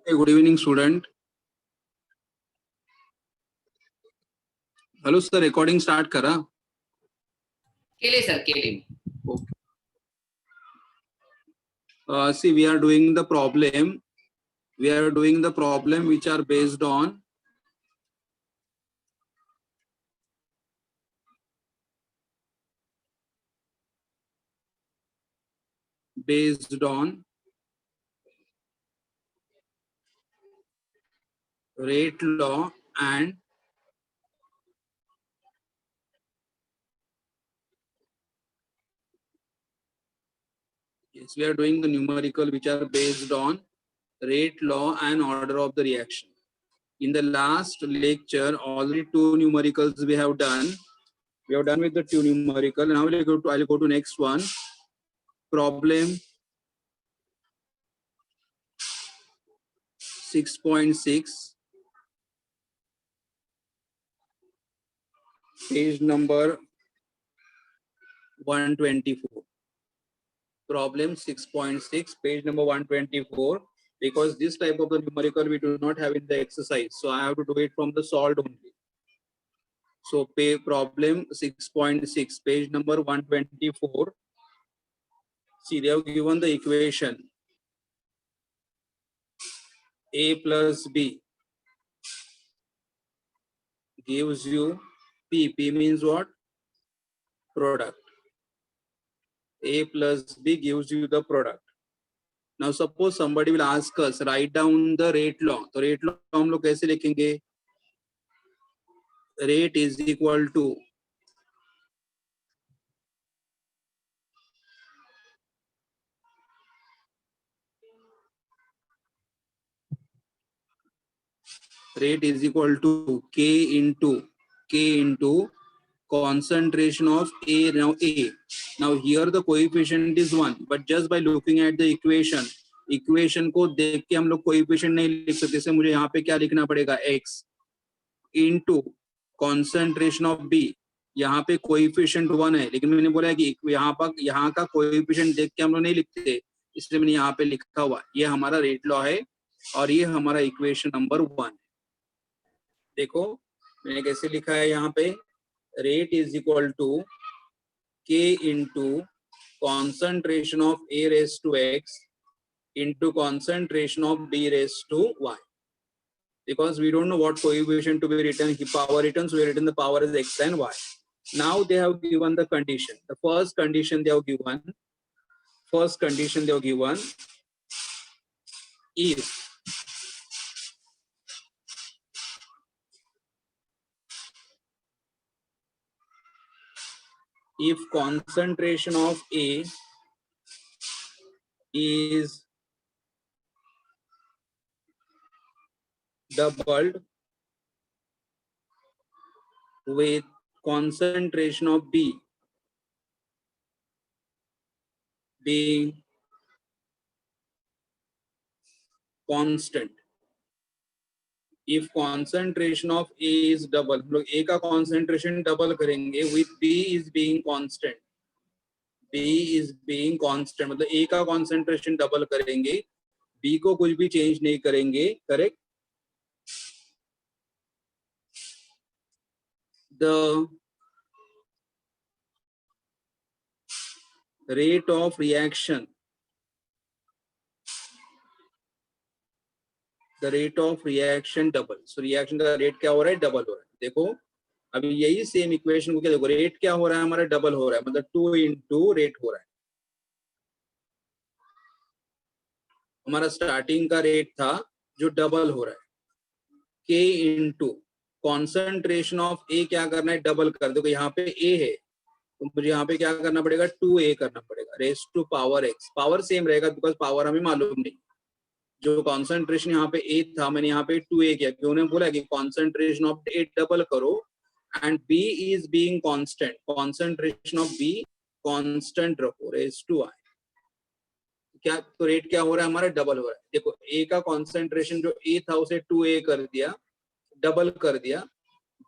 Okay, good evening, student. Hello, sir. Recording start करा? केले sir केले. Okay. See, we are doing the problem. We are doing the problem which are based on rate law and yes, we are doing the numerical which are based on rate law and order of the reaction. In the last lecture, already two numericals we have done. We have done with the two numerical. Now I'll go to next one. Problem 6.6. Page number 124. Problem 6.6, page number 124. Because this type of the numerical we do not have in the exercise, so I have to do it from the solved only. So problem 6.6, page number 124. See, they have given the equation A plus B gives you P. P means what? Product. A plus B gives you the product. Now suppose somebody will ask us, write down the rate law. तो rate law हम लोग कैसे लिखेंगे? Rate is equal to K into concentration of A. Now A. Now here the coefficient is 1, but just by looking at the equation को देख के हम लोग coefficient नहीं लिख सकते. जैसे मुझे यहाँ पे क्या लिखना पड़ेगा? X into concentration of B. यहाँ पे coefficient 1 है, लेकिन मैंने बोला है कि यहाँ का coefficient देख के हम लोग नहीं लिखते, इसलिए मैंने यहाँ पे लिखा हुआ. ये हमारा रेट लॉ है और ये हमारा इक्वेशन नंबर 1. देखो मैंने कैसे लिखा है यहाँ पे. Rate is equal to K into concentration of A raised to X into concentration of B raised to Y. Because we don't know what coefficient to be written, power written, so we written the power as X and Y. Now they have given the condition. The first condition they have given if concentration of A is doubled with concentration of B being constant. If concentration of A is double, हम लोग A का concentration double करेंगे with B is being constant. B is being constant, मतलब A का concentration double करेंगे, B को कुछ भी change नहीं करेंगे, correct? The rate of reaction double. So reaction का rate क्या हो रहा है? Double हो रहा है. देखो अभी यही सेम इक्वेशन को क्या देखो, रेट क्या हो रहा है हमारा? डबल हो रहा है, मतलब 2 into रेट हो रहा है. हमारा स्टार्टिंग का रेट था जो डबल हो रहा है. K into concentration of A क्या करना है? डबल कर दो. यहाँ पे A है तो मुझे यहाँ पे क्या करना पड़ेगा? 2A करना पड़ेगा. Raise to power X. Power same रहेगा बिकॉज पावर हमें मालूम नहीं. जो कॉन्सेंट्रेशन यहाँ पे A था, मैंने यहाँ पे 2A किया. क्यों? उन्होंने बोला कि कॉन्सेंट्रेशन ऑफ A डबल करो and B is being constant. Concentration of B constant रखो, raised to I. क्या तो रेट क्या हो रहा है हमारा? डबल हो रहा है. देखो A का कॉन्सेंट्रेशन जो A था उसे 2A कर दिया, डबल कर दिया.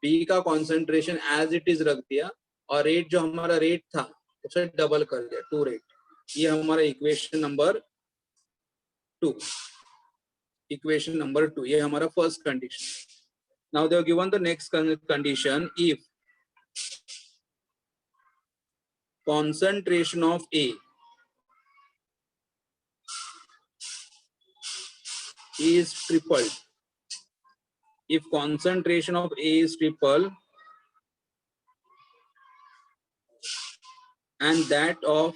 B का कॉन्सेंट्रेशन एज इट इज रख दिया और रेट जो हमारा रेट था उसे डबल कर दिया, 2 रेट. ये हमारा इक्वेशन नंबर 2. इक्वेशन नंबर 2, ये हमारा first condition. Now they have given the next condition, if concentration of A is tripled. If concentration of A is triple and that of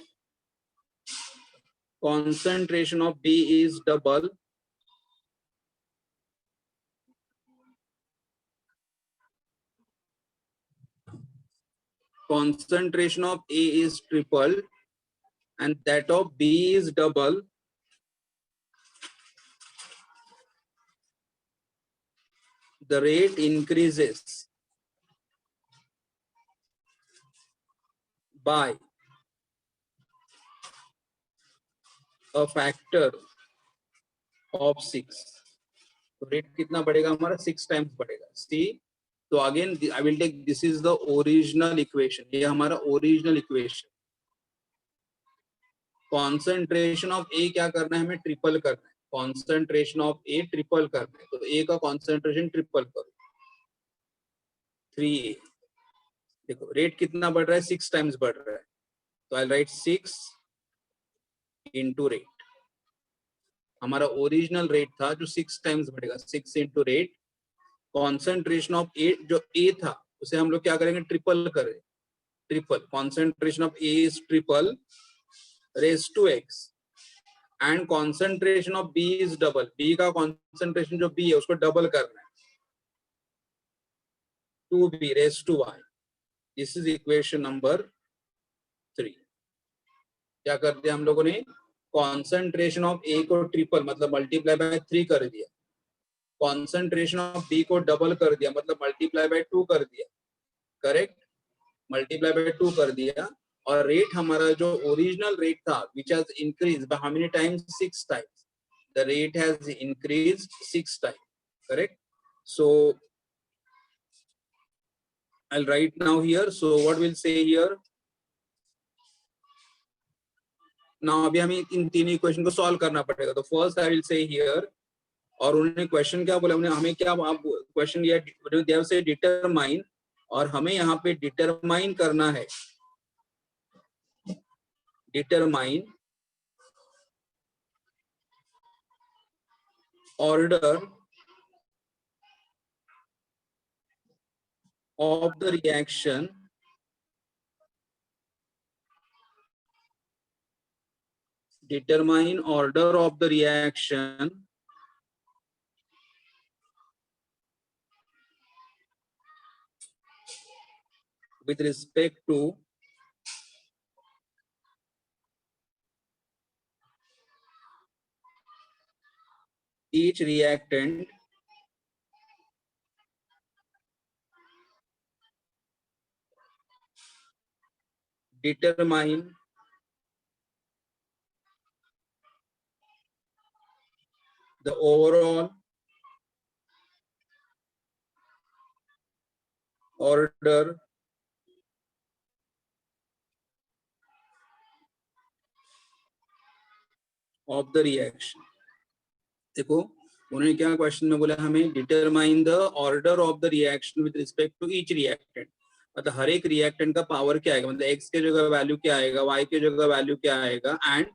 concentration of B is double, concentration of A is triple and that of B is double, the rate increases by a factor of 6. तो rate कितना बढ़ेगा हमारा? 6 times बढ़ेगा. See, तो again I will take, this is the original equation, ये हमारा original equation. Concentration of A क्या करना है? हमें ट्रिपल करना है. कॉन्सेंट्रेशन ऑफ ए ट्रिपल करना है, तो ए का कॉन्सेंट्रेशन ट्रिपल करो, 3A. देखो रेट कितना बढ़ रहा है? 6 टाइम्स बढ़ रहा है, तो आई राइट 6 इंटू रेट. हमारा ओरिजिनल रेट था जो 6 टाइम्स बढ़ेगा, 6 इंटू रेट. कॉन्सेंट्रेशन ऑफ ए जो ए था उसे हम लोग क्या करेंगे? ट्रिपल करें. Triple, concentration of A is triple raise to X and concentration of B is double. B का कॉन्सेंट्रेशन जो बी है उसको डबल करना है, 2b raise to y. This is equation number 3. क्या कर दिया हम लोगों ने? कॉन्सेंट्रेशन ऑफ ए को ट्रिपल मतलब मल्टीप्लाई बाय 3 कर दिया, कॉन्सेंट्रेशन ऑफ बी को डबल कर दिया मतलब मल्टीप्लाई बाय 2 कर दिया. करेक्ट, मल्टीप्लाई बाय 2 कर दिया. और रेट हमारा जो ओरिजिनल रेट था which has increase by how many times? 6 times. The rate has increased 6 times. Correct. So I'll write now here. So what we'll say here now, अभी हमें इन तीन equation को सॉल्व करना पड़ेगा. तो first I will say here, और उन्होंने question क्या बोला? उन्हें हमें क्या क्वेश्चन दिया? दे हैव से डिटरमाइन, और हमें यहाँ पे डिटरमाइन करना है, determine order of the reaction determine order of the reaction with respect to each reactant determine the overall order of the reaction. देखो उन्होंने क्या क्वेश्चन में बोला? हमें determine the order of the reaction with respect to each reactant. मतलब हर एक reactant का पावर क्या आएगा, मतलब एक्स के जगह वैल्यू क्या आएगा, वाई के जगह वैल्यू क्या आएगा. एंड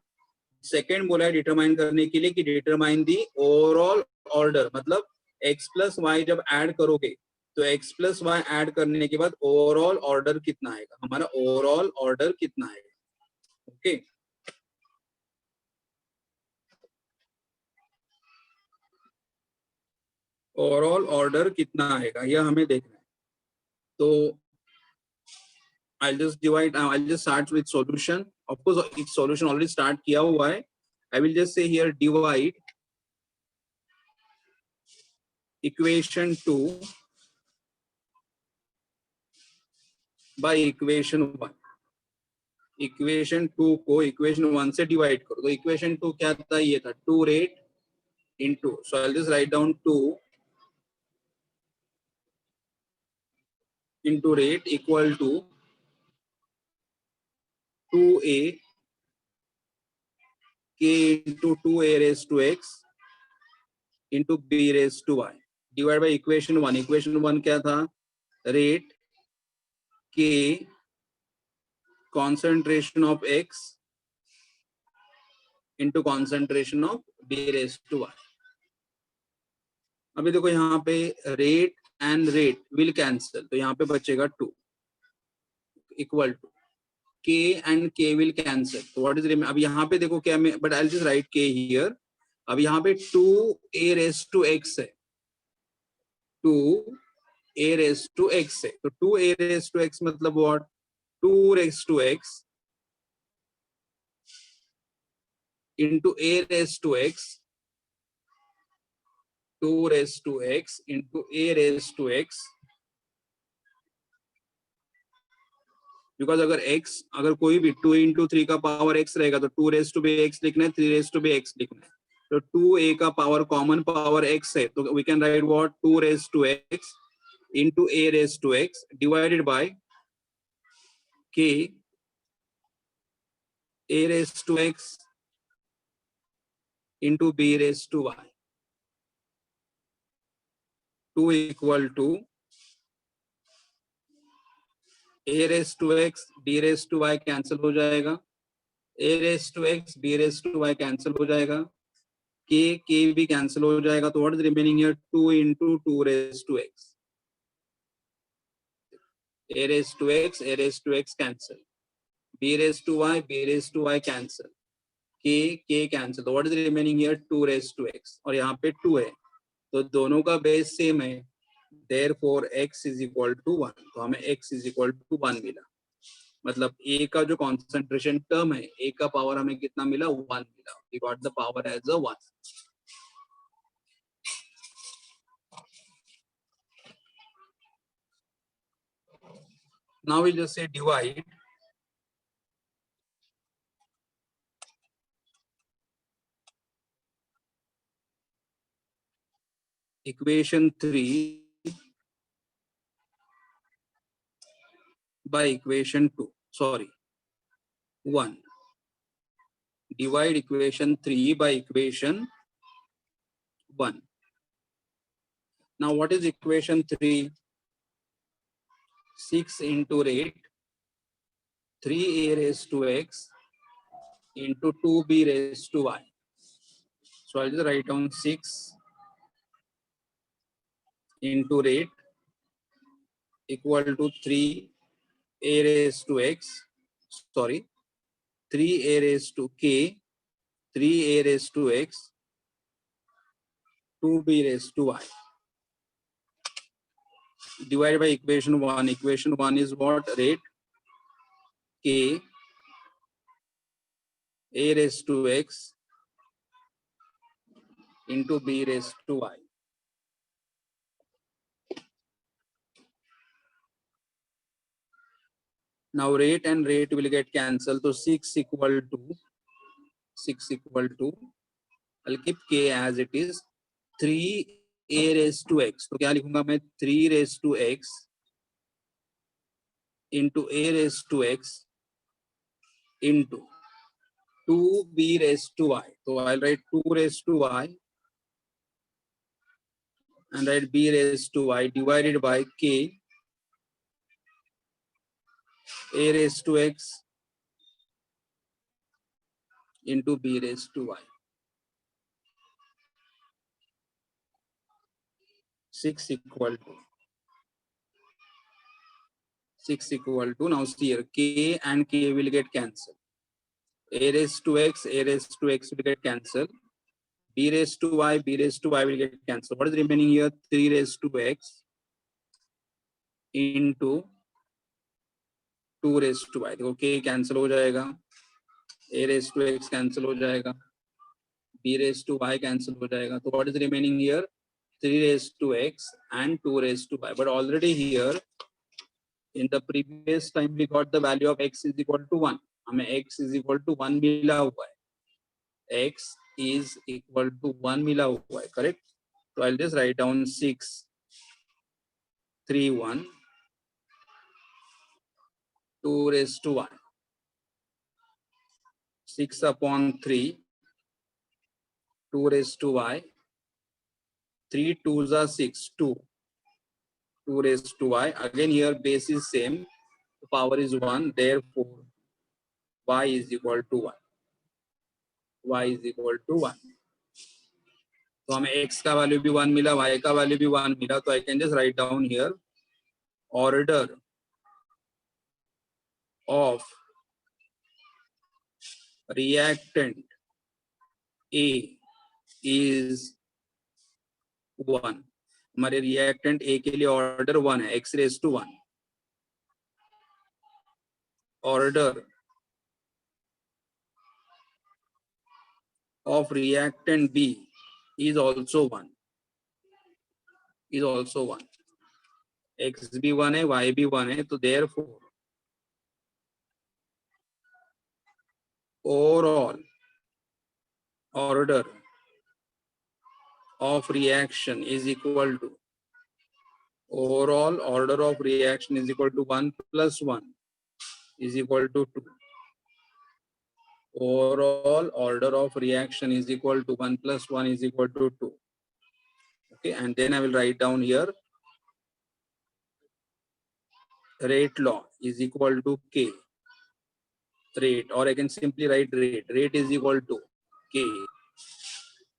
सेकेंड बोला है डिटरमाइन करने के लिए कि डिटरमाइन दी ओवरऑल ऑर्डर, मतलब एक्स प्लस वाई जब ऐड करोगे तो एक्स प्लस वाई ऐड करने के बाद ओवरऑल ऑर्डर कितना आएगा, हमारा ओवरऑल ऑर्डर कितना आएगा. ओके, ओवरऑल ऑर्डर कितना आएगा यह हमें देखना है. तो I'll just divide, I'll just start with solution. Of course each solution already start किया हुआ है. I will just say here divide equation 2 by equation 1. Equation 2 को इक्वेशन 1 से डिवाइड करो. तो इक्वेशन 2 क्या था? ये था 2 rate into, so I'll just write down 2 into rate equal to 2a k into 2a raised to x into b raised to y divided by equation 1. Equation 1 क्या था? Rate k concentration of x into concentration of b raised to y. अभी देखो यहाँ पे rate and rate will cancel, तो यहाँ पे बचेगा 2 equal to k and k will cancel. तो व्हाट इज अब यहाँ पे देखो क्या, मैं but I will just write k here. अब यहाँ पे 2a raised to x है, 2a raised to x है, तो 2a raised to x मतलब what? 2 raised to x into a raised to x, 2 raised to x into a raised to x. Because अगर x, अगर कोई भी 2 into 3 का power x रहेगा तो 2 raised to be x लिखना है, 3 raised to be x लिखना है. तो 2a का पावर कॉमन पावर x है, तो we can write what? 2 raised to x into a raised to x divided by k a raised to x into b raised to y. 2 equal to a raised to x b raised to y cancel हो जाएगा, a raised to x b raised to y cancel हो जाएगा, k भी cancel हो जाएगा. तो what is remaining here? 2 into 2 raised to x, a raised to x, a raised to x cancel, b raised to y, b raised to y cancel, k cancel. तो what is remaining here? 2 raised to x, और यहाँ पे 2 है, तो दोनों का base same है, therefore x is equal to 1. तो हमें x is equal to 1 मिला. मतलब a का जो कॉन्सेंट्रेशन टर्म है, a का पावर हमें कितना मिला? 1 मिला. We got the power as a 1. Now we just say divide equation 3 by equation 2. Sorry, 1. Divide equation 3 by equation 1. Now what is equation 3? 6 into rate 3a raised to x into 2b raised to y. So I'll just write down 6 into rate equal to 3a raised to x, sorry, 3a raised to k, 3a raised to x, 2b raised to y. Divided by equation 1. Equation 1 is what? Rate k a raised to x into b raised to y. Now rate and rate will get cancelled. So 6 equal to, I'll keep k as it is, 3a raised to x. तो क्या लिखूंगा मैं? 3 raised to x into a raised to x into 2b raised to y. So I'll write 2 raised to y and write b raised to y divided by k a raised to x into b raised to y. 6 equal to, now see here, k and k will get cancelled. A raised to x will get cancelled. B raised to y will get cancelled. What is remaining here? 3 raised to x into 2 raised to y. देखो k cancel हो जाएगा, a raised to x cancel हो जाएगा, b raised to y cancel हो जाएगा. तो what is remaining here? 3 raised to x and 2 raised to y. But already here in the previous time we got the value of x is equal to 1. हमें x is equal to 1 मिला हुआ है. x is equal to 1 मिला हुआ है, correct? So I'll just write down 6, 3, 1, 2 raised to y. 6 upon 3, 2 raised to y 3 2s are 6, 2 raised to y. Again here base is same, the power is 1, therefore y is equal to 1. y is equal to 1. तो हमें x का value भी 1 मिला, y का value भी 1 मिला, तो I can just write down here order of reactant A is 1. हमारे रिएक्टेंट A के लिए ऑर्डर 1 है, x raised to 1. Order of reactant B is also 1. Is also 1. X भी 1 है, Y भी 1 है, तो therefore overall order of reaction is equal to 1 plus 1 is equal to 2. Overall order of reaction is equal to 1 plus 1 is equal to 2. Okay, and then I will write down here rate law is equal to K. Rate, or I can simply write rate. Rate is equal to K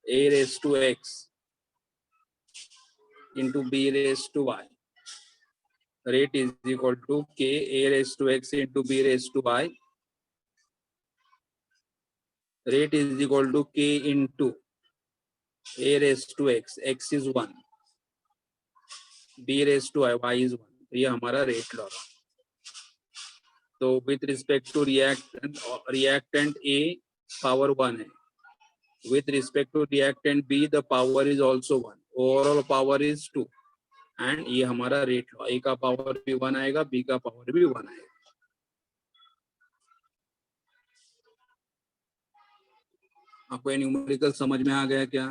A raised to X into B raised to Y. Rate is equal to K A raised to X into B raised to Y. Rate is equal to K into A raised to X. X is 1. B raised to Y is 1. ये हमारा rate law. So with respect to reactant A, power 1 है. With respect to reactant B, the power is also 1. Overall power is 2. And ये हमारा rate law. A का power भी 1 आएगा, B का power भी 1 आएगा. आपको ये न्यूमेरिकल समझ में आ गया क्या?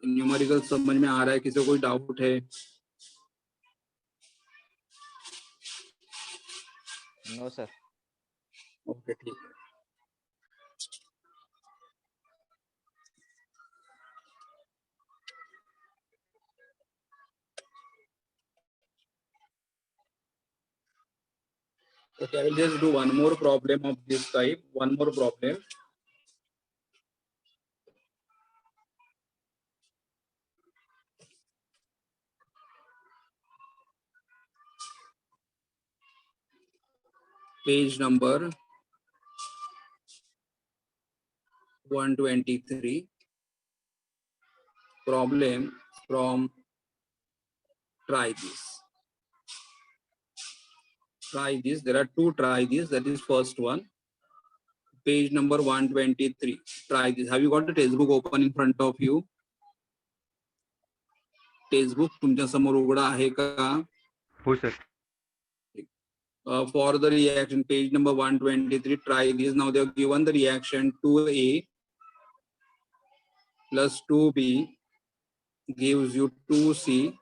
न्यूमेरिकल समझ में आ रहा है? किसी को कोई डाउट है? No sir. ओके, ठीक है. Okay, I will just do one more problem of this type. One more problem. Page number 123. Problem from try this. Try this. There are two try this. That is first one. Page number 123. Try this. Have you got the textbook open in front of you? Textbook तुमच्या समोर उघडा आहे का? हो sir. For the reaction, page number 123, try this. Now they have given the reaction 2A plus 2B gives you 2C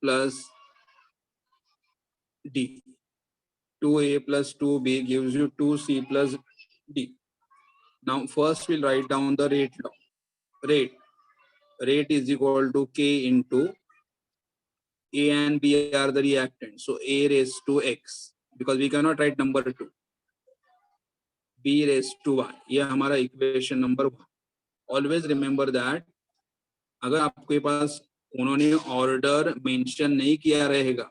plus D. 2A plus 2B gives you 2C plus D. Now first we'll write down the rate law. Rate is equal to K into A and B are the reactants. So A raised to X, because we cannot write number 2. B raised to Y. ये हमारा equation number 1. Always remember that अगर आपके पास उन्होंने order mention नहीं किया रहेगा,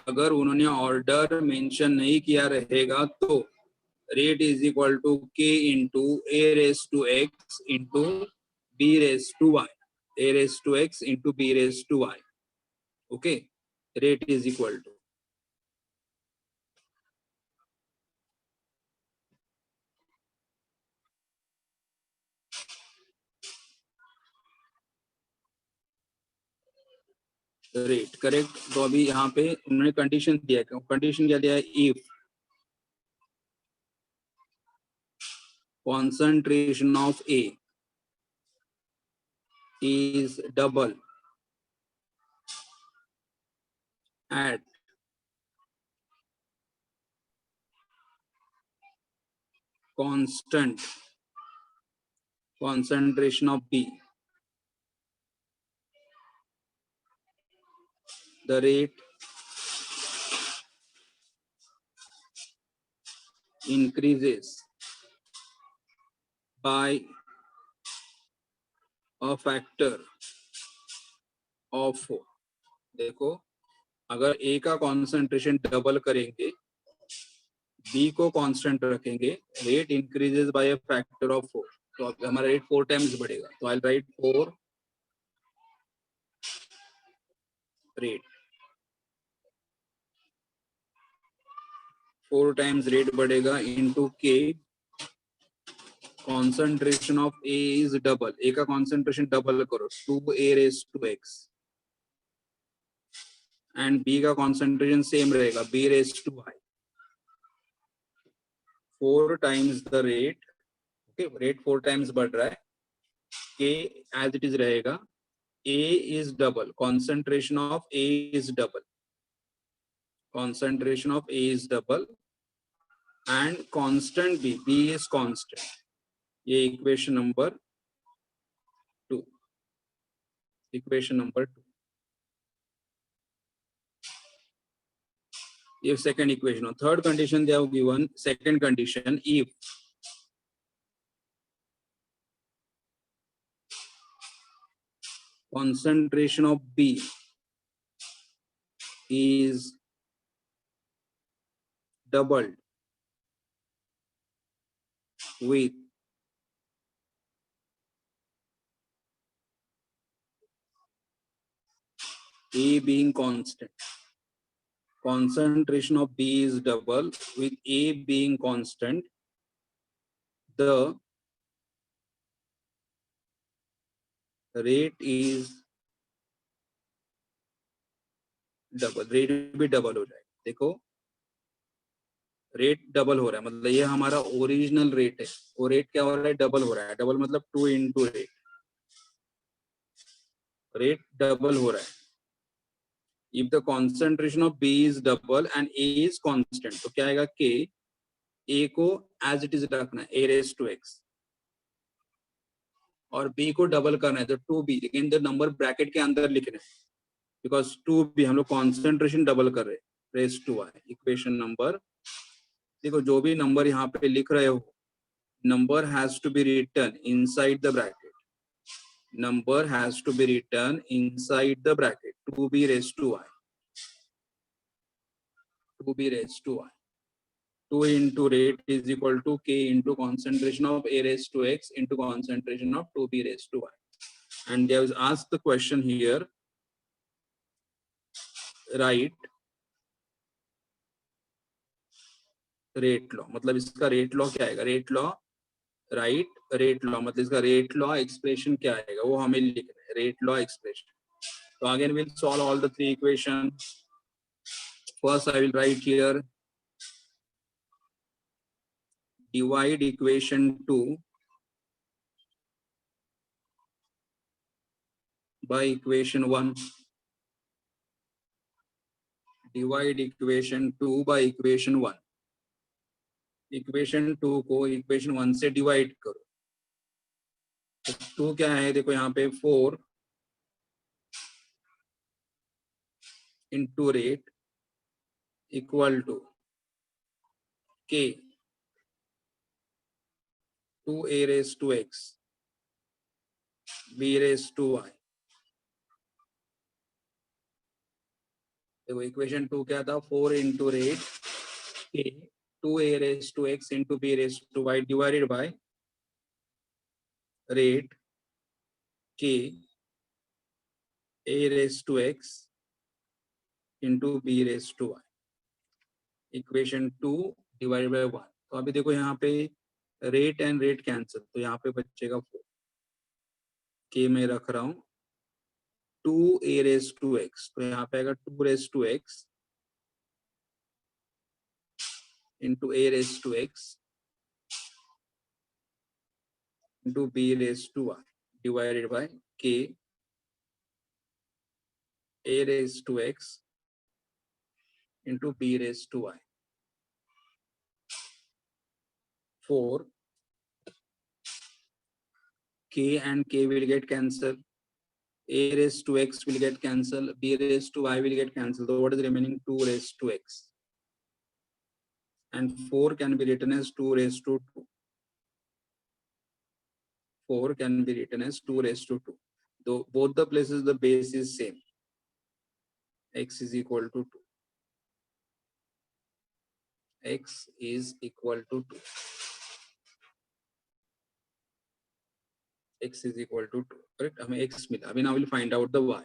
अगर उन्होंने ऑर्डर मेंशन नहीं किया रहेगा तो rate is equal to K into A raise to X into B raise to Y. A raise to X into B raise to Y. Okay, rate is equal to rate. Correct. तो अभी यहाँ पे उन्होंने condition दिया है. Condition क्या दिया है? If concentration of A is double at constant concentration of B, the rate increases by a factor of 4. देखो, अगर A का कॉन्सेंट्रेशन डबल करेंगे, B को कांस्टेंट रखेंगे, rate increases by a factor of 4, तो अब हमारा रेट 4 टाइम्स बढ़ेगा. तो आई राइट 4 रेट, 4 टाइम्स रेट बढ़ेगा into K. concentration of A is double. A का concentration double करो, 2A raised to X. And B का concentration same रहेगा, B raised to Y. 4 times the rate. Okay, rate 4 times बढ़ रहा है. K as it is रहेगा. A is double. Concentration of A is double. Concentration of A is double. And constant B is constant. ये equation number 2. Equation number 2. If second equation, third condition they have given. Second condition, if concentration of B is doubled with A being constant. Concentration of B is double with A being constant. The rate is double. Rate भी double हो जाएगा. देखो, rate double हो रहा है, मतलब ये हमारा ओरिजिनल रेट है. वो रेट क्या हो रहा है? डबल हो रहा है. डबल मतलब 2 into रेट. रेट डबल हो रहा है. If the concentration of B is double and A is constant, तो क्या आएगा? K. A को as it is रखना है, A raised to X. और B को डबल करना है, तो 2B, लेकिन द नंबर ब्रैकेट के अंदर लिखना है, बिकॉज 2B हम लोग कॉन्सेंट्रेशन डबल कर रहे हैं, raise to I. Equation number, देखो जो भी नंबर यहाँ पे लिख रहे हो, number has to be written inside the bracket. Number has to be written inside the bracket. 2B raised to I. 2B raised to I. 2 into rate is equal to K into concentration of A raised to X into concentration of 2B raised to Y. And they have asked the question here, write rate law. मतलब इसका rate law क्या आएगा? Rate law, right? Rate law मतलब इसका rate law expression क्या आएगा? वो हमें लिखना है, rate law expression. So again we'll solve all the 3 equations. First I will write here, divide equation 2 by equation 1. Divide equation 2 by equation 1. Equation 2 को equation 1 से डिवाइड करो. तो 2 क्या है? देखो यहाँ पे 4 into rate equal to K 2A raised to X B raised to Y. देखो इक्वेशन 2 क्या था? 4 into rate K 2A raised to X into B raised to Y divided by rate K A raised to X into B raised to Y. Equation 2 divided by 1. तो अभी देखो यहाँ पे rate and rate cancel, तो यहाँ पे बचेगा 4. K में रख रहा हूँ 2A raised to X, तो यहाँ पे आएगा 2 raised to X into A raised to X into B raised to Y divided by K A raised to X into B raised to Y. 4, k and k will get cancelled. A raised to x will get cancelled. B raised to y will get cancelled. So what is remaining? 2 raised to x. And 4 can be written as 2 raised to 2. 4 can be written as 2 raised to 2. Though both the places the base is same. X is equal to 2. X is equal to 2. X is equal to 2. Correct? हमें x मिला. अभी now we'll find out the y.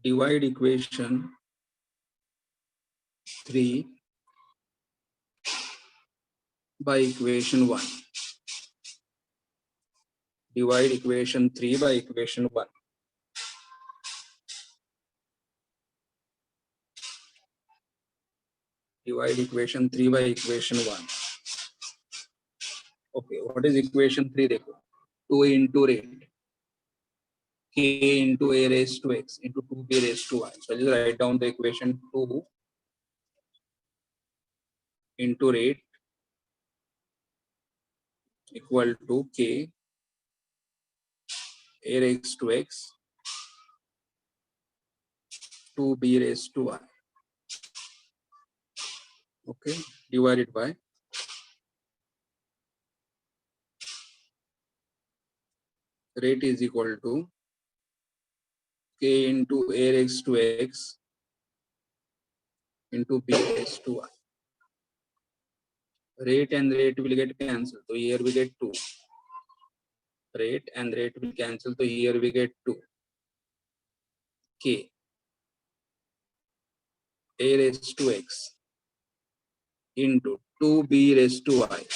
Divide equation 3 by equation 1. Divide equation 3 by equation 1. Divide equation 3 by equation 1. Okay, what is equation 3? देखो 2 into rate k into a raised to x into 2b raised to y. So I'll just write down the equation 2 into rate equal to k a raised to x 2b raised to y. Okay, divided by rate is equal to k into a raised to x into b raised to y. Rate and rate will get cancelled. So here we get 2. Rate and rate will cancel. So here we get 2. K a raised to x into 2b raised to y.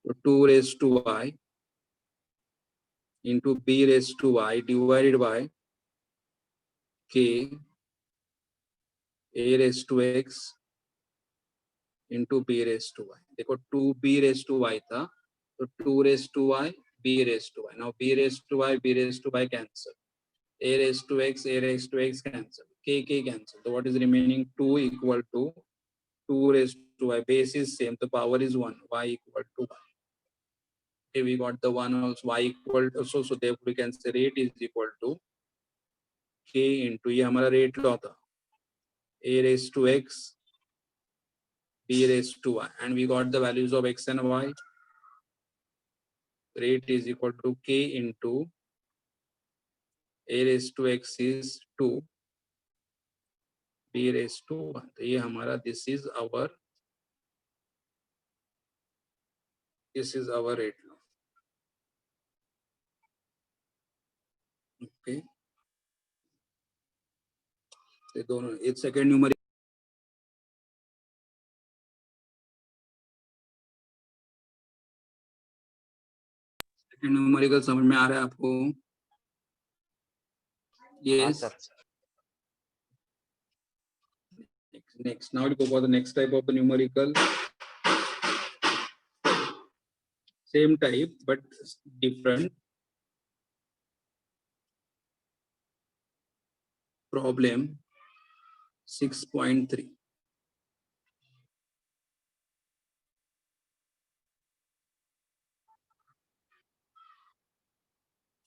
So 2 raised to y into b raised to y divided by k a raised to x into b raised to y. देखो 2b raised to y था, तो 2 raised to y, b raised to y. Now b raised to y, b raised to y cancel. A raised to x cancel. K cancel. So what is remaining? 2 equal to 2 raised to y. Base is same. The power is 1. Y equal to y. Okay, we got the 1 also. Y equal to, so therefore we can say rate is equal to k into, ये हमारा rate law था. A raised to x, b raised to y, and we got the values of x and y. Rate is equal to k into a raised to x is 2, b raised to 1. तो ये हमारा this is our rate law. Okay. ये दोनों, एक second numerical समझ में आ रहा है आपको? Yes. sir. Next, now we'll go for the next type of the numerical. Same type but different. Problem 6.3.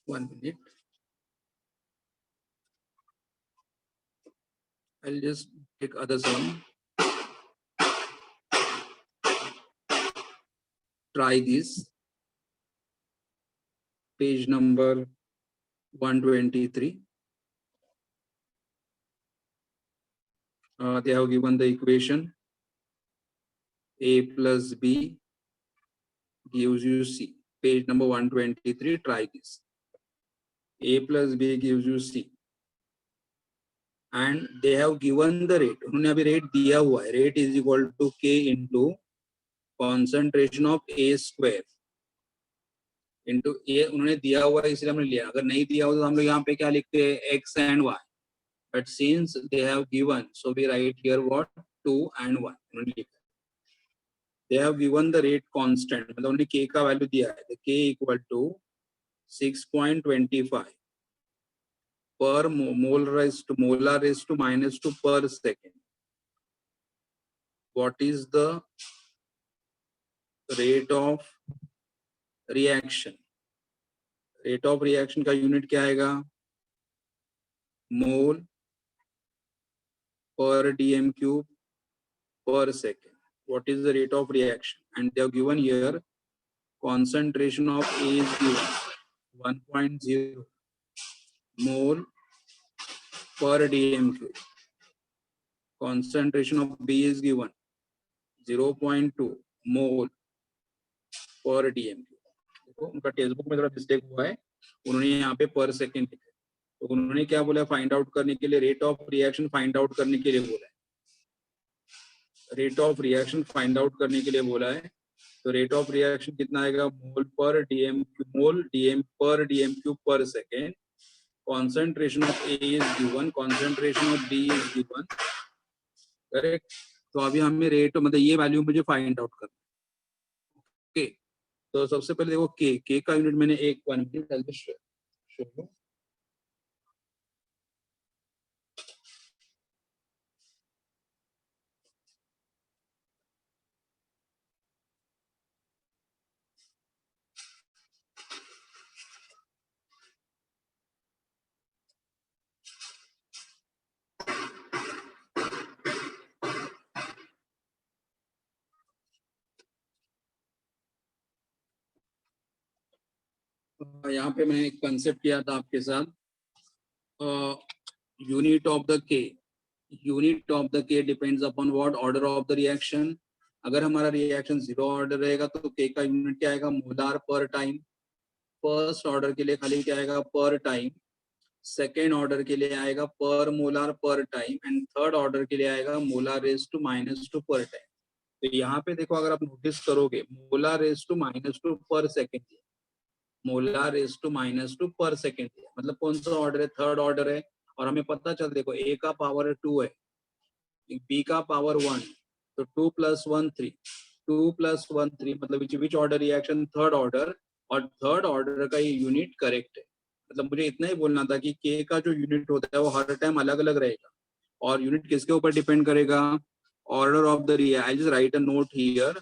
One minute. I'll just take others one. Try this. Page number 123. They have given the equation a plus b gives you c. Page number 123. Try this. A plus b gives you c. And they have given the rate. उन्होंने अभी rate दिया हुआ है. Rate is equal to k into concentration of a square into a. उन्होंने दिया हुआ है इसलिए हमने लिया. अगर नहीं दिया हुआ तो हम लोग यहाँ पे क्या लिखते हैं? X and y. But since they have given, so we write here what? 2 and 1. they have given the rate constant, मतलब only k का value दिया है, the k equal to 6.25 per molar raised to minus 2 per second. What is the rate of reaction? Rate of reaction का unit क्या आएगा? Mole per dm cube per second. What is the rate of reaction? And they have given here concentration of A is given 1.0 mole per dm cube. Concentration of B is given 0.2 mole per dm cube. देखो उनका text book में थोड़ा mistake हुआ है, उन्होंने यहाँ पे पर सेकेंड लिखा है, तो उन्होंने क्या बोला, फाइंड आउट करने के लिए rate of reaction find out करने के लिए बोला है, rate of reaction find out करने के लिए बोला है. तो रेट ऑफ रिएक्शन कितना आएगा, mole per DM per DM cube per second. Concentration of A is given, concentration of B is given, correct. तो अभी हमें रेट मतलब ये वैल्यू मुझे फाइंड आउट करना है. ओके, तो सबसे पहले देखो के का यूनिट मैंने एक 1 मिनट शो. यहाँ पे मैंने एक कंसेप्ट किया था आपके साथ, यूनिट ऑफ द के. यूनिट ऑफ द के depends upon what, order of the reaction. अगर हमारा रिएक्शन 0 ऑर्डर रहेगा तो के का यूनिट क्या आएगा, मोलार पर टाइम. फर्स्ट ऑर्डर के लिए खाली क्या आएगा, पर टाइम. सेकेंड ऑर्डर के लिए आएगा पर मोलार पर टाइम, एंड थर्ड ऑर्डर के लिए आएगा मोलार रेज टू माइनस 2 पर टाइम. तो यहाँ पे देखो, अगर आप नोटिस करोगे, molar raise to minus 2 per second, molar raise to minus 2 per second, मतलब कौन सा ऑर्डर है, थर्ड ऑर्डर है. और हमें पता चल, देखो ए का पावर 2 है, बी का पावर 1, तो 2 + 1 3, 2 + 1 3, मतलब which order reaction, third order. और थर्ड ऑर्डर का ये यूनिट करेक्ट है. मतलब मुझे इतना ही बोलना था कि के का जो यूनिट होता है वो हर टाइम अलग अलग रहेगा, और यूनिट किसके ऊपर डिपेंड करेगा, order of the reaction. I just right a note here,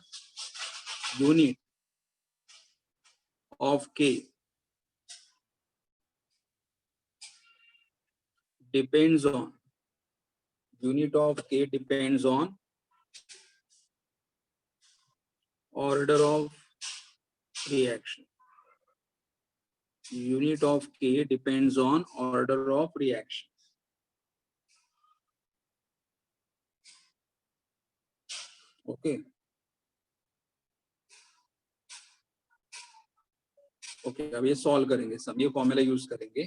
unit of K depends on, unit of K depends on order of reaction. Unit of K depends on order of reaction. Okay. Okay, अब ये solve करेंगे, सब ये formula use करेंगे.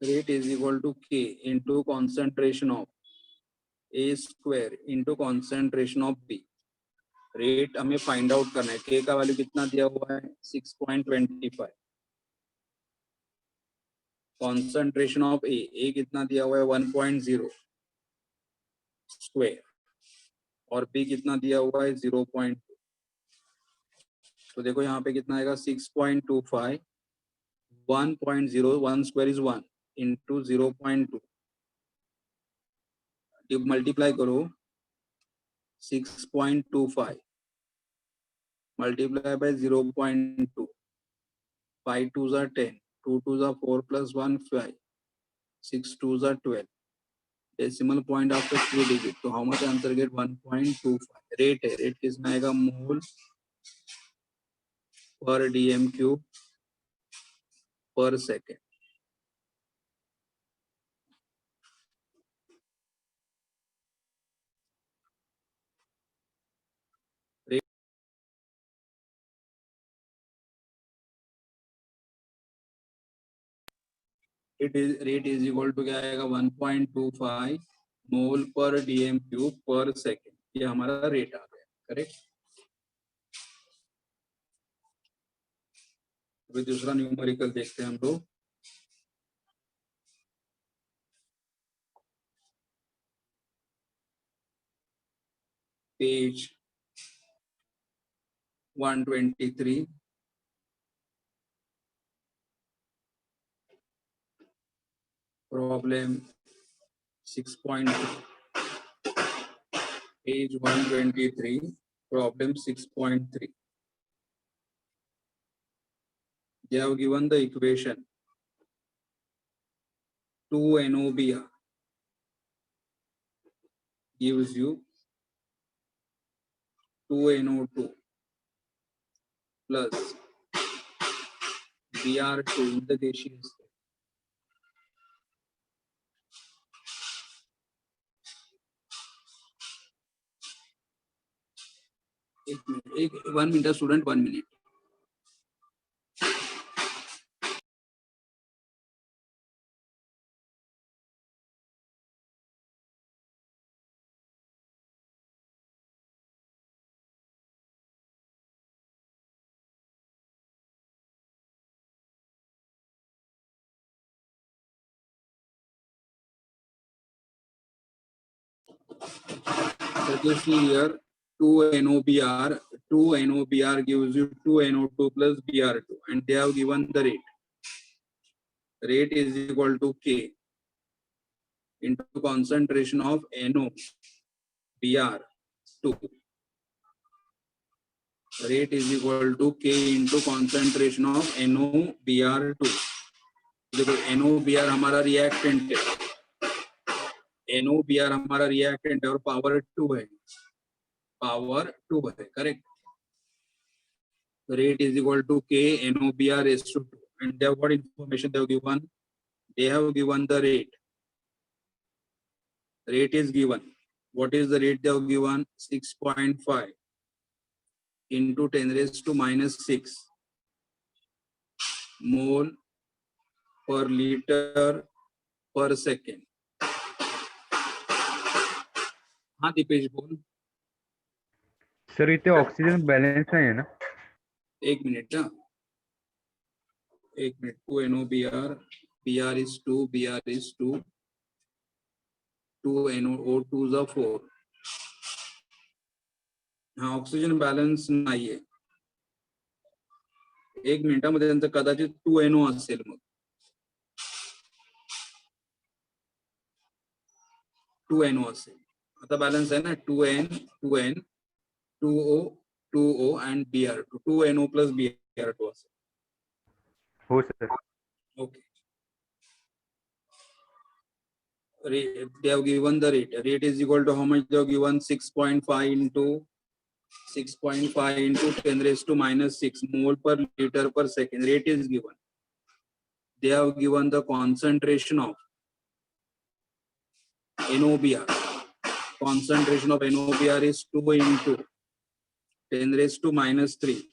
Rate is equal to K into concentration of A square into concentration of B. Rate हमें find out करना है. के का वैल्यू कितना दिया हुआ है, 6.25. कॉन्सेंट्रेशन ऑफ ए कितना दिया हुआ है, 1.0 स्क्वायर, और बी कितना दिया हुआ है, 0.2. तो देखो यहाँ पे कितना आएगा, 6.25, 1.0, 1 स्क्वायर इज 1 इंटू 0.2. मल्टीप्लाई करो, 6.25 multiply by 0.2, 5 2s are 10, 2 2s are 4 plus 1 5, 6 2s are 12. Decimal point after 3 digit. So how much answer get, 1.25. Rate है, rate किसमें आएगा, mole per DM cube per second. Rate is equal to क्या आएगा, 1.25 मोल per DM cube per second. ये हमारा rate आ गया, correct. अभी दूसरा न्यूमेरिकल देखते हैं हम लोग। Page 123, problem 6.3, page 123, problem 6.3. They have given the equation 2NOBr gives you 2NO2 plus Br2 in the gaseous state. One minute, student, 1 minute. So just see here 2NOBr gives you 2NO2 plus Br2, and they have given the rate. Rate is equal to K into concentration of NOBr2. Rate is equal to K into concentration of NOBr2. देखो NOBr हमारा reactant है, NOBr हमारा reactant है और power 2 है, correct. Rate is equal to K NOBr is to 2, and they have what information they have given? They have given the rate. Rate is given. What is the rate they have given? 6.5 into 10 raised to minus 6 mole per liter per second. हाँ दीपेश बोल। Sir इथे oxygen balance नाही आहे ना? एक minute ना, 2NOBr, Br is 2, 2NO2 is 4. हाँ oxygen balance नाहीये, एक मिनिटामध्ये त्यांचं कदाचित 2NO असेल, मग 2NO असेल. आता बॅलन्स आहे ना 2N 2O and Br2, 2NO plus Br2 असेल. हो sir. Okay. They have given the rate. Rate is equal to how much they have given? 6.5 into 10 raised to minus 6 mole per liter per second. Rate is given. They have given the concentration of NOBr. Concentration of NOBr is 2 into 10 raised to minus 3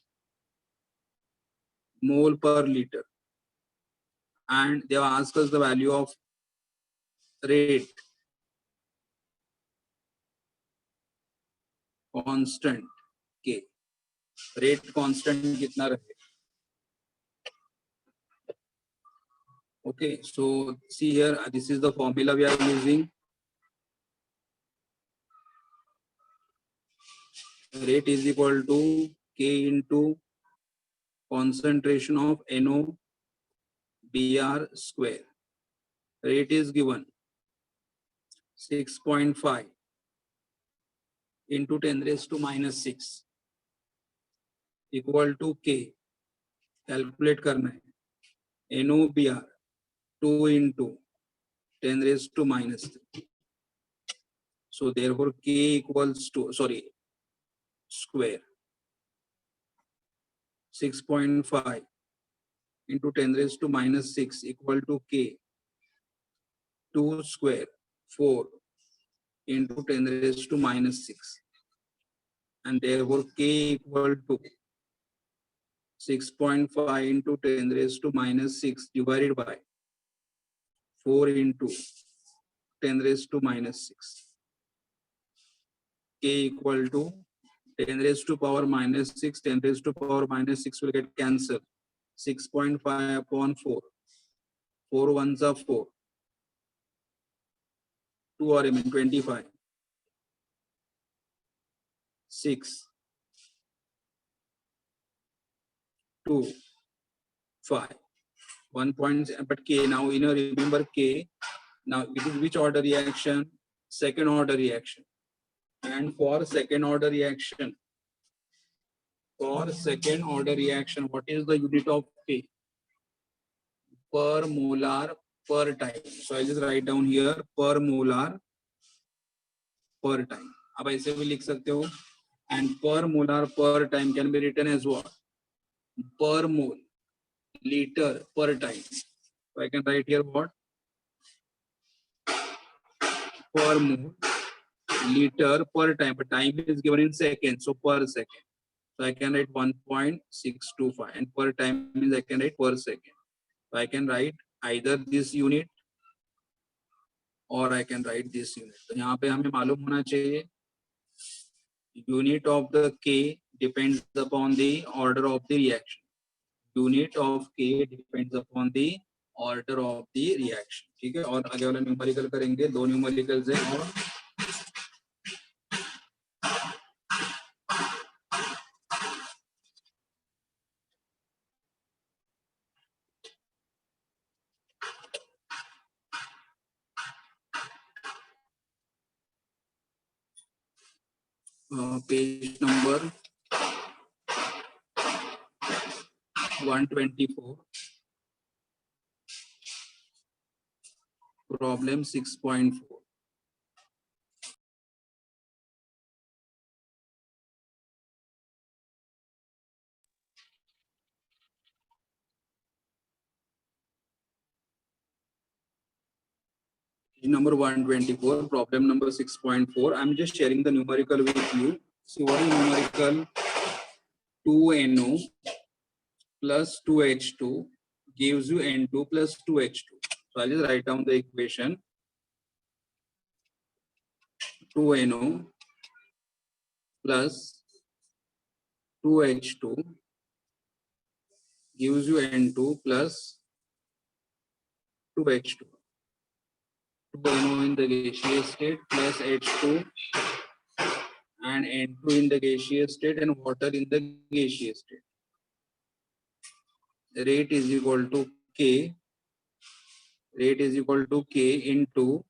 mole per liter. And they have asked us the value of rate constant K. Rate constant कितना रहे? Okay, so see here, this is the formula we are using. Rate is equal to K into concentration of NOBr square. Rate is given 6.5 into 10 raised to minus 6 equal to K. Calculate करना है. NOBr 2 into 10 raised to minus 3. So therefore K equals to, square 6.5 into 10 raised to minus 6 equal to K 2 square 4 into 10 raised to minus 6, and therefore K equal to 6.5 into 10 raised to minus 6 divided by 4 into 10 raised to minus 6. k equal to 10 raised to power minus 6, 10 raised to power minus 6 will get cancelled. 6.5 upon 4. 4 ones are 4. 2 are remain 25. 6, 2, 5. 1 point, but k now, remember k. Now it is which order reaction? Second order reaction. And for second order reaction, what is the unit of k? Per molar per time. So I'll just write down here per molar per time. अब ऐसे भी लिख सकते हो. And per molar per time can be written as what? Per mole, liter per time. So I can write here what? Per mole, liter per time. But time is given in seconds, so per second. So I can write 1.625, and per time means I can write per second. So I can write either this unit or I can write this unit. तो यहाँ पे हमें मालूम होना चाहिए unit of the K depends upon the order of the reaction. Unit of K depends upon the order of the reaction. ठीक है, और आगे वाला न्यूमेरिकल करेंगे. 2 न्यूमेरिकल्स हैं और page number 124, problem 6.4. Number 124, problem number 6.4. I'm just sharing the numerical with you. So what is numerical? 2NO plus 2H2 gives you N2 plus 2H2. So I'll just write down the equation. 2NO plus 2H2 gives you N2 plus 2H2. 2NO in the gaseous state plus H2 and N2 in the gaseous state and water in the gaseous state. Rate is equal to K. Rate is equal to K into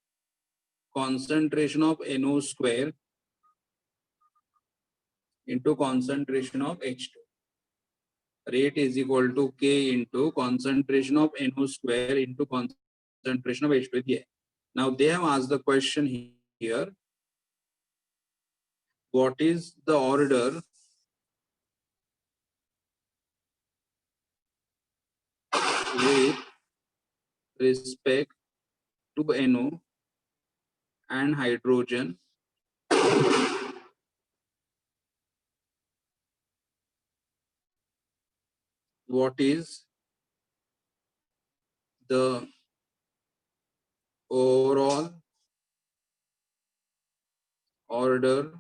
concentration of NO square into concentration of H2. Rate is equal to K into concentration of NO square into concentration of H2. Yeah. Now they have asked the question here. What is the order with respect to NO and hydrogen? What is the overall order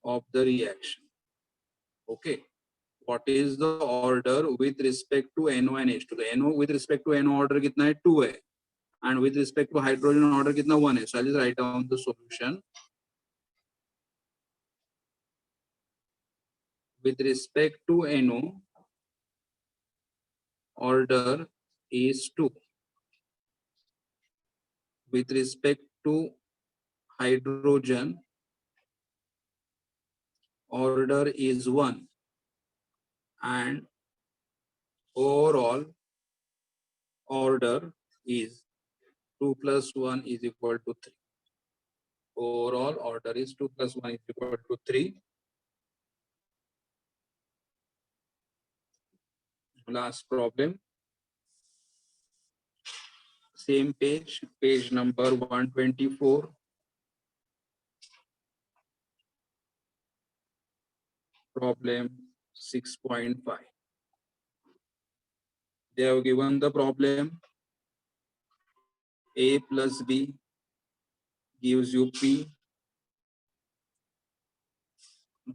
of the reaction? Okay. What is the order with respect to NO and H2? The NO with respect to NO order कितना है? 2 है. And with respect to hydrogen order कितना 1 है. So I'll just write down the solution. With respect to NO, order is 2. With respect to hydrogen, order is 1. And overall order is 2 plus 1 is equal to 3. Overall order is 2 plus 1 is equal to 3. Last problem. Same page, page number 124. Problem 6.5. They have given the problem. A plus B gives you P.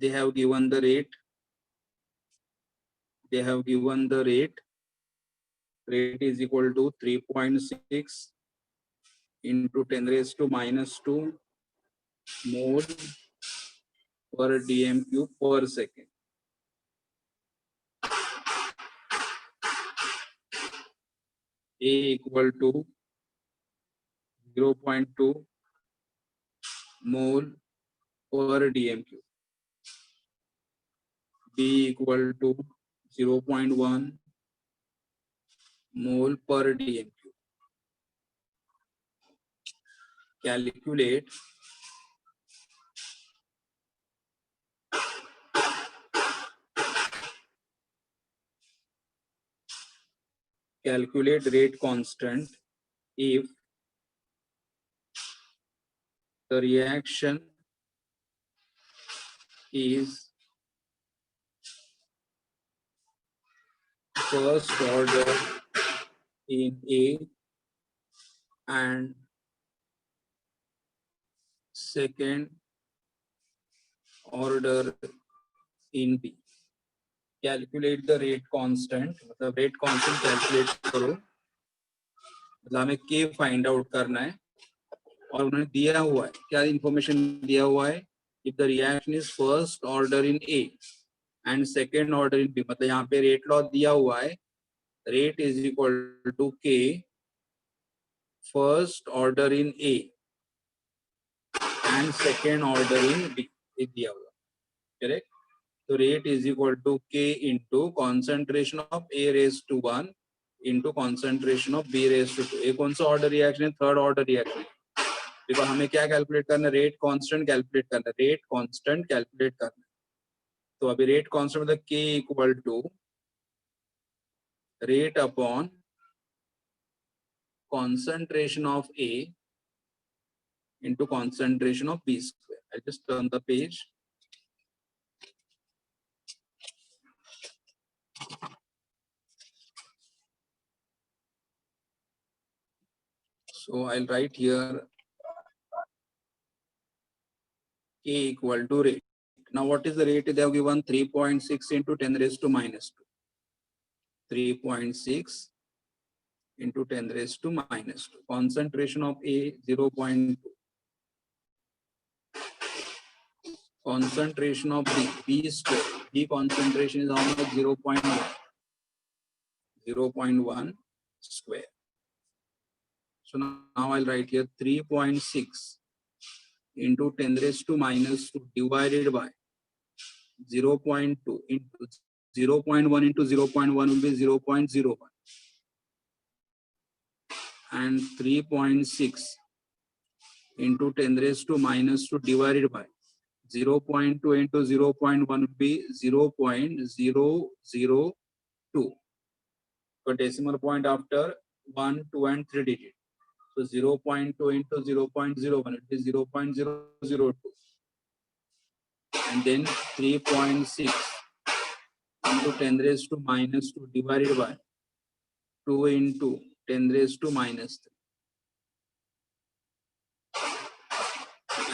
they have given the rate. They have given the rate. Rate is equal to 3.6 into 10 raised to minus 2 mole per dm cube per second. A equal to 0.2 mole per dm cube. B equal to 0.1 mole per dm cube. Calculate rate constant if the reaction is first order in A and second order in B. Calculate the rate constant. मतलब rate constant calculate करो. मतलब हमें K find out करना है और उन्होंने दिया हुआ है क्या information दिया हुआ है if the reaction is first order in A and second order in B. मतलब यहाँ पे rate law दिया हुआ है rate is equal to K first order in A and second order in B. ये दिया हुआ है correct. So rate is equal to K into concentration of A raised to 1 into concentration of B raised to 2. ये कौन सा order reaction है? Third order reaction. Because हमें क्या calculate करना है? Rate constant calculate करना है. Rate constant calculate करना है. तो अभी rate constant मतलब K equal to rate upon concentration of A into concentration of B square. I just turn the page. So I'll write here K equal to rate. Now what is the rate? They have given 3.6 into 10 raised to minus 2. 3.6 into 10 raised to minus 2. Concentration of A 0.2. Concentration of B square. B concentration is how much? 0.1. 0.1 square. So now I'll write here 3.6 into 10 raised to minus 2 divided by 0.2 into 0.1 into 0.1 will be 0.01 and 3.6 into 10 raised to minus 2 divided by 0.2 into 0.1 will be 0.002. So decimal point after 1, 2 and 3 digits. So 0.2 into 0.01 it is 0.002 and then 3.6 into 10 raised to minus 2 divided by 2 into 10 raised to minus 3.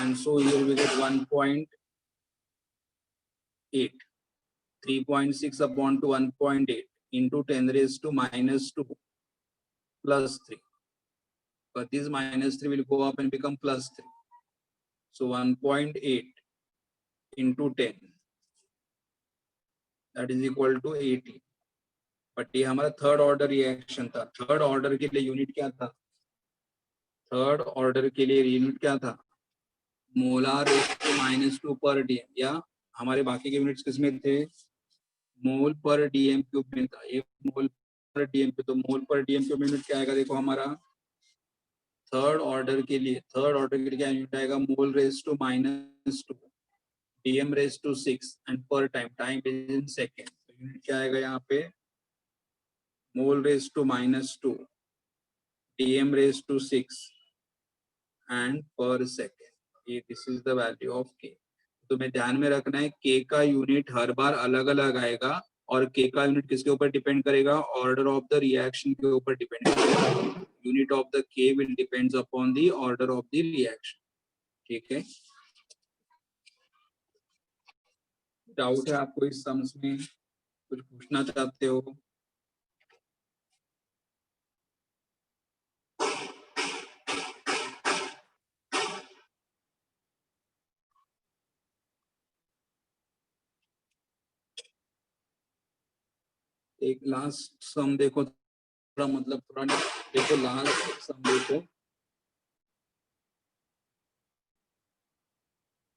And so here we get 1.8. 3.6 upon to 1.8 into 10 raised to minus 2 plus 3. But this minus 3 will go up and become plus 3. So 1.8 into 10 that is equal to 80. But ये हमारा third order reaction था. Third order के लिए unit क्या था? Third order के लिए unit क्या था? मोलार रेज़ टू -2 पर डीएम. या हमारे बाकी के यूनिट्स किसमें थे? मोल पर डीएम क्यूब में था. ये मोल पर डीएम क्यूब. तो मोल पर डीएम क्यूब यूनिट क्या आएगा? देखो हमारा थर्ड ऑर्डर के लिए क्या यूनिट आएगा? Mole raise to -2 dm raise to 6 and per time is in second. Unit क्या आएगा यहाँ पे? Mole raise to -2 dm raised to 6 and per second. ये this is the value of k. तुम्हें ध्यान में रखना है k का यूनिट हर बार अलग अलग आएगा और k का यूनिट किसके ऊपर डिपेंड करेगा? ऑर्डर ऑफ द रिएक्शन के ऊपर डिपेंड करेगा. Unit of the k will depends upon the order of the reaction. ठीक है. डाउट है आपको इस सम्स में, कुछ पूछना चाहते हो? एक लास्ट सम देखो, थोड़ा मतलब थोड़ा देखो, लास्ट सम देखो,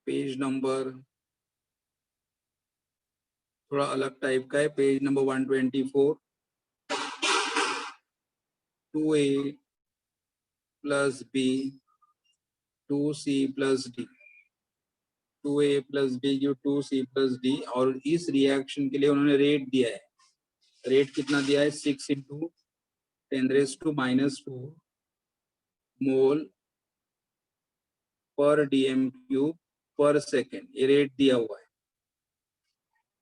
पेज नंबर थोड़ा अलग टाइप का है, page number 124, 2a plus B 2c plus D, 2a plus B Q 2c plus D, और इस रिएक्शन के लिए उन्होंने रेट दिया है। रेट कितना दिया है? 6 into 10⁻⁻⁴ mole per DM cube per second, ये रेट दिया हुआ है।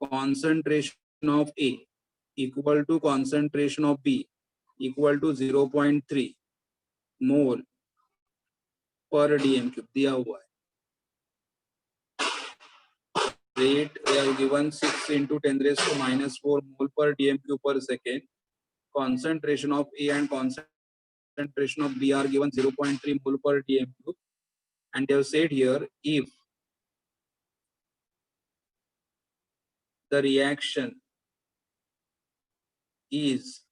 Concentration of A equal to concentration of B equal to 0.3 mole per DM cube दिया हुआ है। Rate they have given 6 into 10⁻⁴ mole per dm cube per second. Concentration of A and concentration of B are given 0.3 mole per dm cube, and they have said here if the reaction is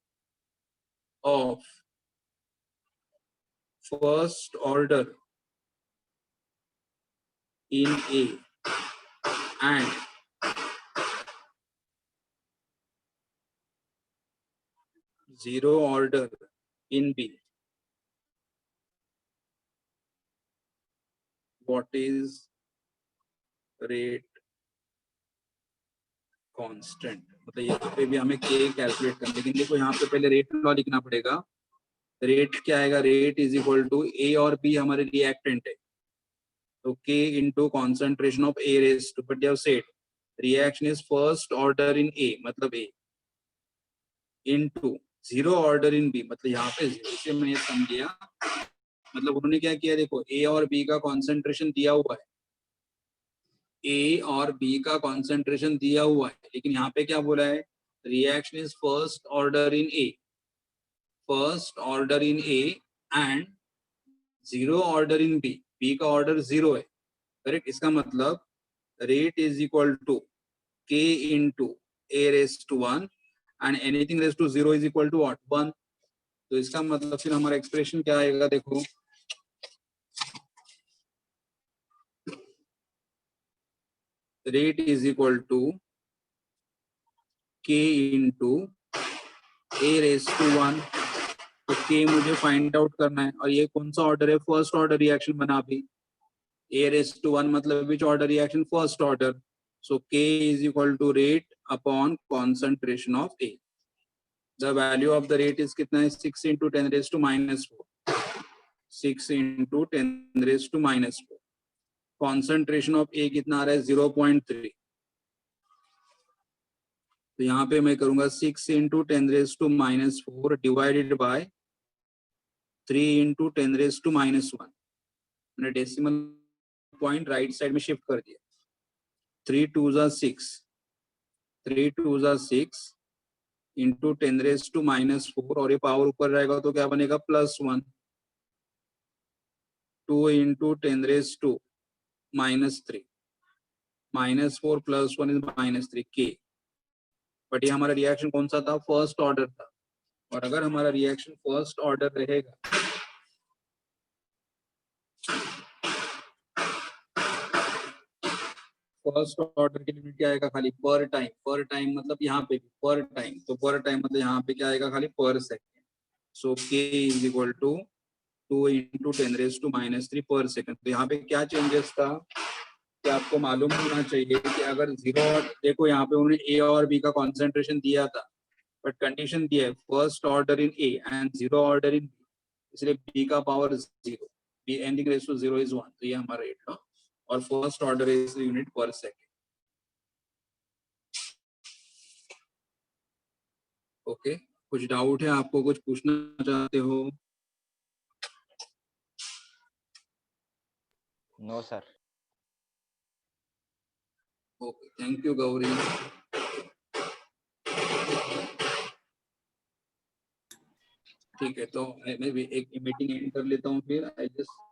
of first order in A and zero order in B, what is rate constant? मतलब यहाँ पे भी हमें K calculate करना, लेकिन देखो यहाँ पे पहले रेट लॉ लिखना पड़ेगा। रेट क्या आएगा? Rate is equal to A और बी हमारे रिएक्टेंट है, तो K into concentration of A raise to, but said reaction is first order in A मतलब A into zero order in B, मतलब यहाँ पे जीरो से मैंने समझिया, मतलब उन्होंने क्या किया, देखो A और B का कॉन्सेंट्रेशन दिया हुआ है, A और B का कॉन्सेंट्रेशन दिया हुआ है, लेकिन यहाँ पे क्या बोला है? Reaction is first order in A, first order in A and zero order in B, B का ऑर्डर जीरो है, करेक्ट। इसका मतलब rate is equal to K into A raise to 1 and anything raise to 0 is equal to what? 1। तो इसका मतलब फिर हमारा expression क्या आएगा? देखो rate is equal to K into A raise to 1, तो K मुझे फाइंड आउट करना है, और ये कौन सा ऑर्डर है? फर्स्ट ऑर्डर रिएक्शन बना अभी, A रेज टू 1 मतलब which order reaction? First order. So K is equal to rate upon concentration of A। The value of the rate is कितना है? 6 into 10⁻⁻⁴, 6 into 10⁻⁻⁴। Concentration of A कितना आ रहा है? 0.3। तो यहाँ पे मैं करूंगा 6 इंटू 10⁻⁻⁴ डिवाइडेड बाय 3 इंटू 10⁻⁻1। मैंने डेसिमल पॉइंट राइट साइड में शिफ्ट कर दिया। 3 2 जा 6, 3 2 जा 6 इंटू 10⁻⁻⁴, और ये पावर ऊपर रहेगा तो क्या बनेगा? +1। 2 इंटू 10⁻⁻3, -4 + 1 इज -3 K। बट ये हमारा रिएक्शन कौन सा था? फर्स्ट ऑर्डर था, और अगर हमारा रिएक्शन फर्स्ट ऑर्डर रहेगा फर्स्ट ऑर्डर की लिमिट क्या आएगा? खाली पर टाइम, पर टाइम मतलब यहाँ पे भी पर टाइम, तो पर टाइम मतलब यहाँ पे क्या आएगा? खाली per second. So K is equal to 2 into 10⁻⁻3 per second. तो यहाँ पे क्या चेंजेस था कि आपको मालूम होना चाहिए कि अगर जीरो, देखो यहाँ पे उन्होंने A और B का कॉन्सेंट्रेशन दिया था, बट कंडीशन दिया है first order in A and zero order in B, इसलिए B का power 0, B ending raise to 0 is 1, तो ये हमारा रेट था, और first order is unit per second. Okay, कुछ डाउट है आपको? कुछ पूछना चाहते हो? No sir. Okay, thank you Gauri. ठीक है, तो मैं भी एक मीटिंग एंड कर लेता हूँ, फिर आई जस्ट